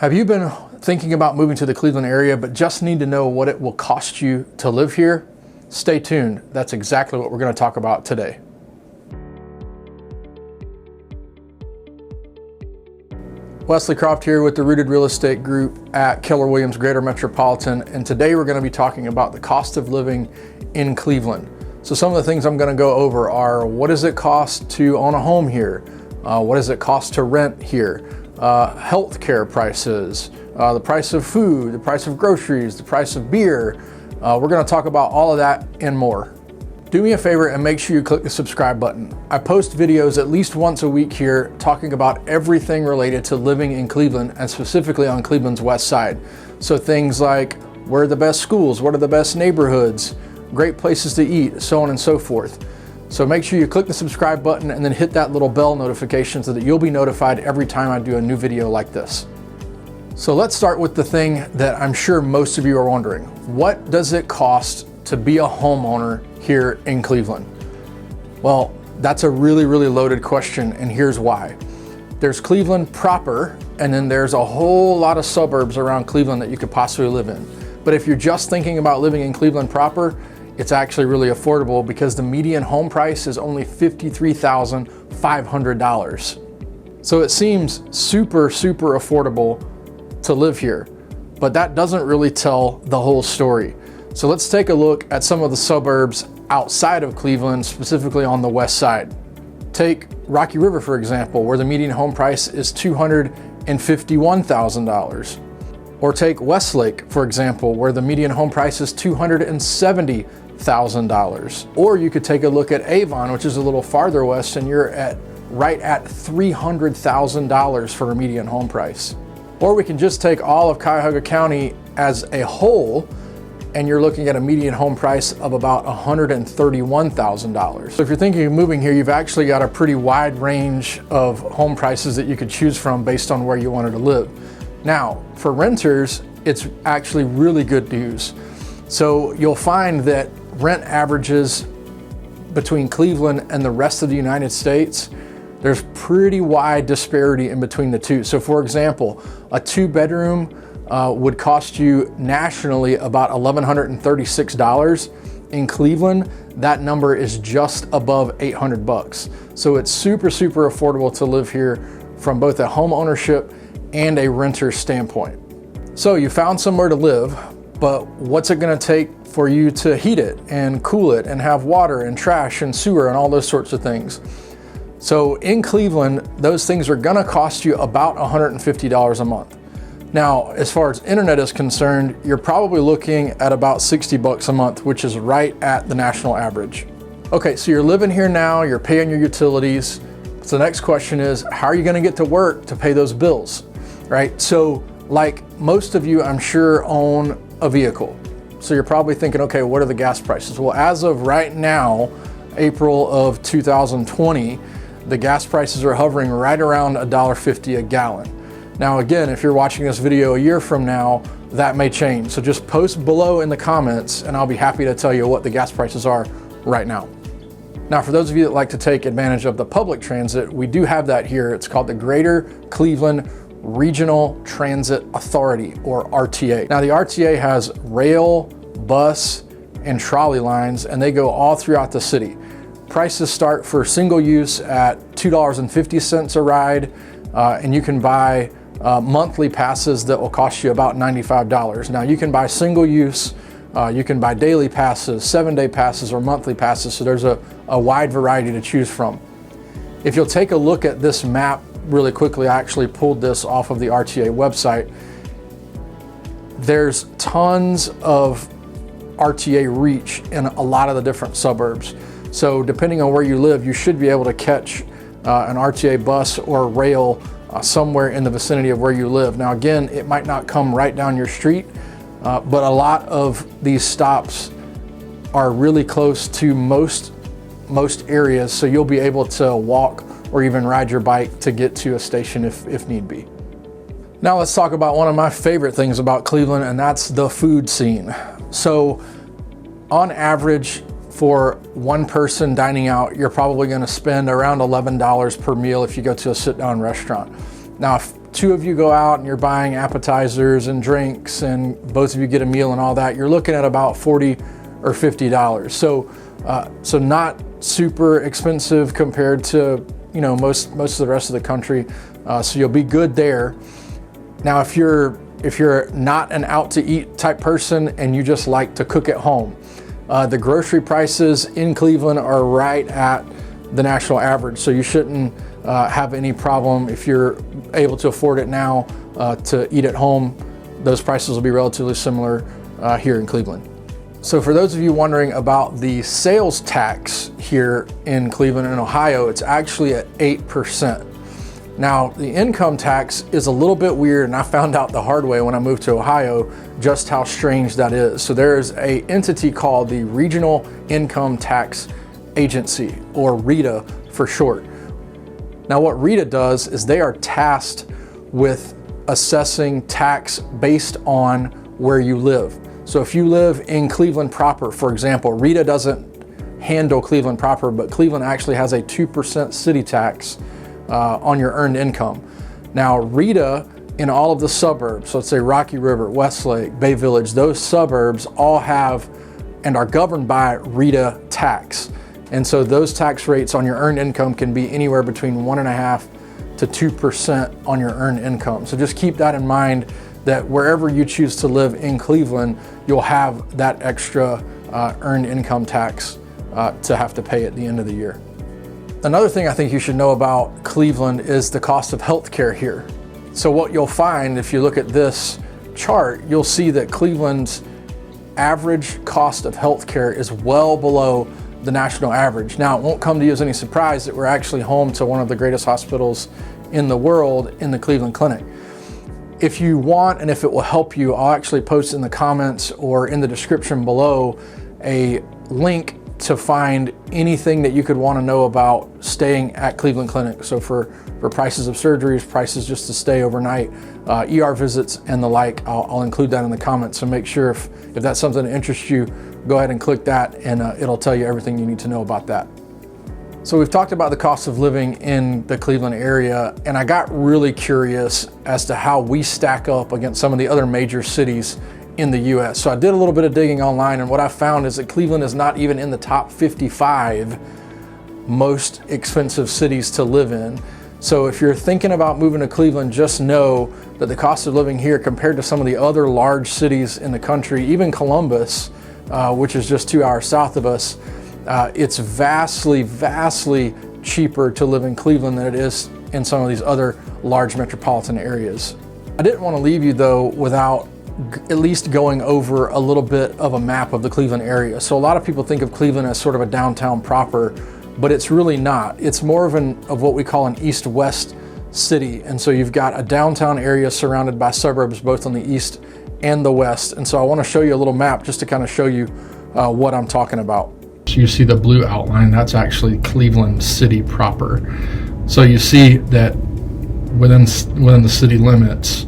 Have you been thinking about moving to the Cleveland area but just need to know what it will cost you to live here? Stay tuned. That's exactly what we're going to talk about today. Wesley Croft here with the Rooted Real Estate Group at Keller Williams Greater Metropolitan, and today we're going to be talking about the cost of living in Cleveland. So some of the things I'm going to go over are: what does it cost to own a home here? What does it cost to rent here? Healthcare prices, the price of food, the price of groceries, the price of beer. We're going to talk about all of that and more. Do me a favor and make sure you click the subscribe button. I post videos at least once a week here talking about everything related to living in Cleveland, and specifically on Cleveland's west side. So things like where are the best schools, what are the best neighborhoods, great places to eat, so on and so forth. So make sure you click the subscribe button and then hit that little bell notification so that you'll be notified every time I do a new video like this. So let's start with the thing that I'm sure most of you are wondering. What does it cost to be a homeowner here in Cleveland? Well, that's a really loaded question, and here's why. There's Cleveland proper, and then there's a whole lot of suburbs around Cleveland that you could possibly live in. But if you're just thinking about living in Cleveland proper, it's actually really affordable because the median home price is only $53,500. So it seems super affordable to live here, but that doesn't really tell the whole story. So let's take a look at some of the suburbs outside of Cleveland, specifically on the west side. Take Rocky River, for example, where the median home price is $251,000. Or take Westlake, for example, where the median home price is $270,000. Or you could take a look at Avon, which is a little farther west, and you're right at $300,000 for a median home price. Or we can just take all of Cuyahoga County as a whole, and you're looking at a median home price of about $131,000. So if you're thinking of moving here, you've actually got a pretty wide range of home prices that you could choose from based on where you wanted to live. Now, for renters, it's actually really good news. So you'll find that rent averages between Cleveland and the rest of the United States, there's pretty wide disparity in between the two. So for example, a 2-bedroom would cost you nationally about $1,136. In Cleveland, that number is just above $800. So it's super affordable to live here from both a home ownership and a renter standpoint. So you found somewhere to live, but what's it gonna take for you to heat it and cool it and have water and trash and sewer and all those sorts of things? So in Cleveland, those things are gonna cost you about $150 a month. Now, as far as internet is concerned, you're probably looking at about $60 a month, which is right at the national average. Okay, so you're living here now, you're paying your utilities. So the next question is, how are you gonna get to work to pay those bills, right? So like most of you, I'm sure, own a vehicle. So you're probably thinking, okay, what are the gas prices? Well, as of right now, April of 2020, the gas prices are hovering right around $1.50 a gallon. Now again, if you're watching this video a year from now, that may change. So just post below in the comments and I'll be happy to tell you what the gas prices are right now. Now, for those of you that like to take advantage of the public transit, we do have that here. It's called the Greater Cleveland Regional Transit Authority, or RTA. Now the RTA has rail, bus, and trolley lines, and they go all throughout the city. Prices start for single use at $2.50 a ride, and you can buy monthly passes that will cost you about $95. Now you can buy single use, you can buy daily passes, 7-day passes, or monthly passes, so there's a wide variety to choose from. If you'll take a look at this map really quickly, I actually pulled this off of the RTA website. There's tons of RTA reach in a lot of the different suburbs. So depending on where you live, you should be able to catch an RTA bus or rail somewhere in the vicinity of where you live. Now again, it might not come right down your street, but a lot of these stops are really close to most areas, so you'll be able to walk or even ride your bike to get to a station if need be. Now let's talk about one of my favorite things about Cleveland, and that's the food scene. So on average, for one person dining out, you're probably going to spend around $11 per meal if you go to a sit-down restaurant. Now, if two of you go out and you're buying appetizers and drinks and both of you get a meal and all that, you're looking at about $40 or $50. So not super expensive compared to, you know, most of the rest of the country. So you'll be good there. Now, if you're not an out to eat type person and you just like to cook at home, the grocery prices in Cleveland are right at the national average. So you shouldn't have any problem if you're able to afford it now to eat at home. Those prices will be relatively similar here in Cleveland. So for those of you wondering about the sales tax here in Cleveland and Ohio, it's actually at 8%. Now, the income tax is a little bit weird, and I found out the hard way when I moved to Ohio just how strange that is. So there is an entity called the Regional Income Tax Agency, or RETA for short. Now, what RETA does is they are tasked with assessing tax based on where you live. So if you live in Cleveland proper, for example, RETA doesn't handle Cleveland proper, but Cleveland actually has a 2% city tax on your earned income. Now, RETA in all of the suburbs, so let's say Rocky River, Westlake, Bay Village, those suburbs all have and are governed by RETA tax. And so those tax rates on your earned income can be anywhere between 1.5% to 2% on your earned income. So just keep that in mind, that wherever you choose to live in Cleveland, you'll have that extra earned income tax to have to pay at the end of the year. Another thing I think you should know about Cleveland is the cost of healthcare here. So what you'll find if you look at this chart, you'll see that Cleveland's average cost of healthcare is well below the national average. Now, it won't come to you as any surprise that we're actually home to one of the greatest hospitals in the world in the Cleveland Clinic. If you want, and if it will help you, I'll actually post in the comments or in the description below a link to find anything that you could want to know about staying at Cleveland Clinic. So for prices of surgeries, prices just to stay overnight, ER visits and the like, I'll include that in the comments. So make sure if that's something that interests you, go ahead and click that and it'll tell you everything you need to know about that. So we've talked about the cost of living in the Cleveland area, and I got really curious as to how we stack up against some of the other major cities in the US. So I did a little bit of digging online, and what I found is that Cleveland is not even in the top 55 most expensive cities to live in. So if you're thinking about moving to Cleveland, just know that the cost of living here compared to some of the other large cities in the country, even Columbus, which is just 2 hours south of us, it's vastly cheaper to live in Cleveland than it is in some of these other large metropolitan areas. I didn't want to leave you though without at least going over a little bit of a map of the Cleveland area. So a lot of people think of Cleveland as sort of a downtown proper, but it's really not. It's more of what we call an east-west city. And so you've got a downtown area surrounded by suburbs both on the east and the west. And so I want to show you a little map just to kind of show you what I'm talking about. So you see the blue outline, that's actually Cleveland city proper. So you see that within the city limits,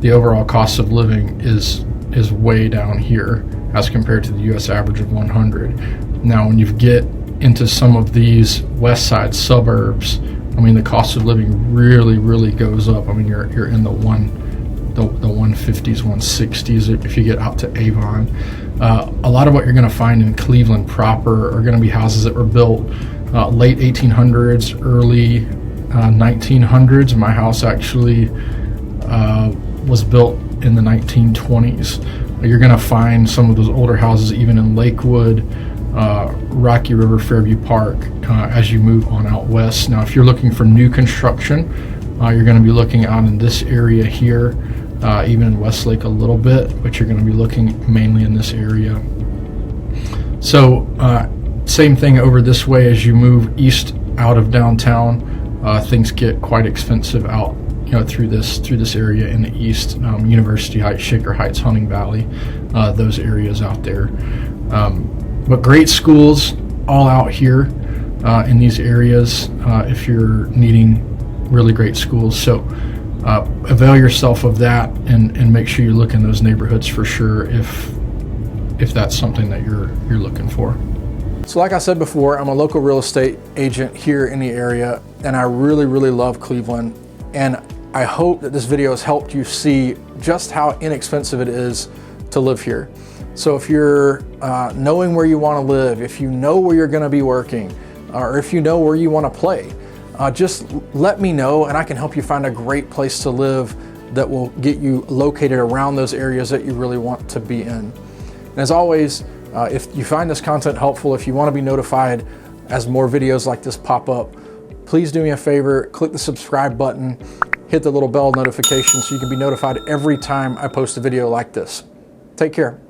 the overall cost of living is way down here as compared to the US average of 100. Now, when you get into some of these west side suburbs, I mean, the cost of living really goes up. I mean, you're in the 150s, 160s if you get out to Avon. A lot of what you're going to find in Cleveland proper are going to be houses that were built late 1800s, early 1900s. My house actually was built in the 1920s. You're going to find some of those older houses even in Lakewood, Rocky River, Fairview Park, as you move on out west. Now, if you're looking for new construction, you're going to be looking out in this area here, even in Westlake a little bit, but you're going to be looking mainly in this area. So same thing over this way as you move east out of downtown. Things get quite expensive out through this area in the east, University Heights, Shaker Heights, Hunting Valley, those areas out there. But great schools all out here in these areas if you're needing really great schools. So avail yourself of that and make sure you look in those neighborhoods for sure if that's something that you're looking for. So like I said before, I'm a local real estate agent here in the area, and I really love Cleveland. And I hope that this video has helped you see just how inexpensive it is to live here. So if you're knowing where you want to live, if you know where you're going to be working, or if you know where you want to play, just let me know and I can help you find a great place to live that will get you located around those areas that you really want to be in. And as always, if you find this content helpful, if you want to be notified as more videos like this pop up, please do me a favor, click the subscribe button, hit the little bell notification so you can be notified every time I post a video like this. Take care.